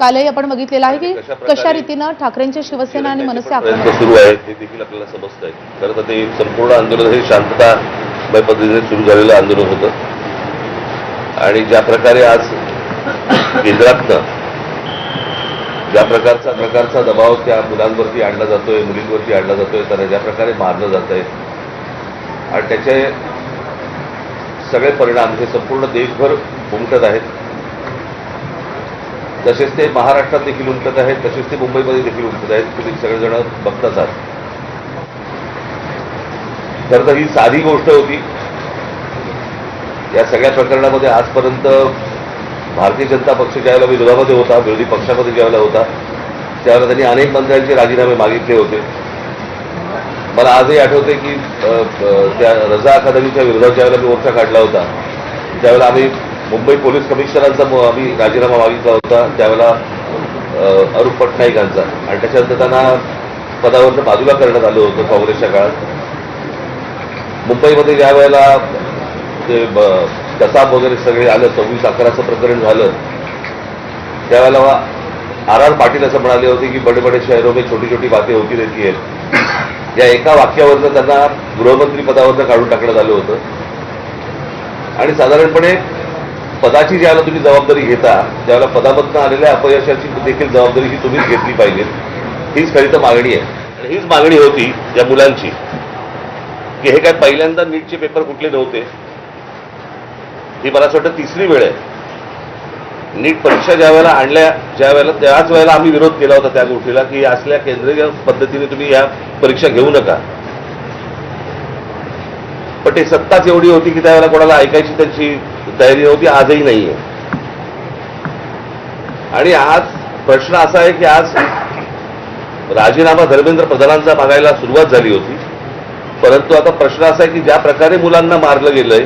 कालही आपण बघितलेलं आहे की कशा रीतीनं ठाकरेंच्या शिवसेना आणि मनसे आक्रमण सुरू आहे ते देखील आपल्याला समजतंय। खरं तर ते संपूर्ण आंदोलन हे शांततामय पद्धतीने सुरू झालेलं आंदोलन होतं आणि ज्या प्रकारे आज केंद्रातनं ज्या प्रकारचा दबाव त्या मुलांवरती आणला जातोय, मुलींवरती आणला जातोय, तर ज्या प्रकारे मारलं जात आहे आणि त्याचे सगळे परिणाम हे संपूर्ण देशभर उमटत आहेत। तसेच ते महाराष्ट्रात देखील उमटत आहेत, तसेच ते मुंबईमध्ये देखील उमटत आहेत। तुम्ही सगळेजण बघताच आहात। खरं तर ही साधी गोष्ट होती। या सगळ्या प्रकरणामध्ये आजपर्यंत भारतीय जनता पक्ष ज्यावेळेला विरोधामध्ये होता, विरोधी पक्षामध्ये ज्यावेळेला होता, त्यावेळेला त्यांनी अनेक मंत्र्यांचे राजीनामे मागितले होते। मला आजही आठवते की त्या रजा अकादमीच्या विरोधात ज्यावेळेला मी मोर्चा काढला होता, त्यावेळेला आम्ही मुंबई पोलीस कमिशनरांचा आम्ही राजीनामा मागितला होता, त्यावेळेला अरूप पटनाईक यांचा, आणि त्याच्यानंतर त्यांना पदावरनं बाजूला करण्यात आलं होतं काँग्रेसच्या काळात। मुंबईमध्ये ज्या वेळेला ते कसाब वगैरे सगळे आलं, 26/11चं प्रकरण झालं, त्यावेळेला आर पाटील असं म्हणाले होते की बडे बडे शहरों में छोटी छोटी बातें होती रहती आहेत। या एका वाक्यावरनं त्यांना गृहमंत्री पदावरनं काढून टाकण्यात आलं होतं। आणि साधारणपणे पदाची ज्यावेळेला तुम्ही जबाबदारी घेता, त्यावेळेला पदामधनं आलेल्या अपयशाची देखील जबाबदारी ही तुम्हीच घेतली पाहिजे। हीच खरी तर मागणी आहे आणि हीच मागणी होती या मुलांची की हे काय पहिल्यांदा नीटचे पेपर कुठले नव्हते। ही मला असं वाटतं तिसरी वेळ आहे। नीट परीक्षा ज्या वेळेला आणल्या, त्याच वेळेला आम्ही विरोध केला होता त्या गोष्टीला की असल्या केंद्रीय पद्धतीने तुम्ही या परीक्षा घेऊ नका, पण ते सत्ताच एवढी होती की त्यावेळेला कोणाला ऐकायची त्यांची तयारी नव्हती, आजही नाहीये। आणि आज प्रश्न असा आहे की आज राजीनामा धर्मेंद्र प्रधानांचा मागायला सुरुवात झाली होती, परंतु आता प्रश्न असा आहे की ज्या प्रकारे मुलांना मारलं गेलंय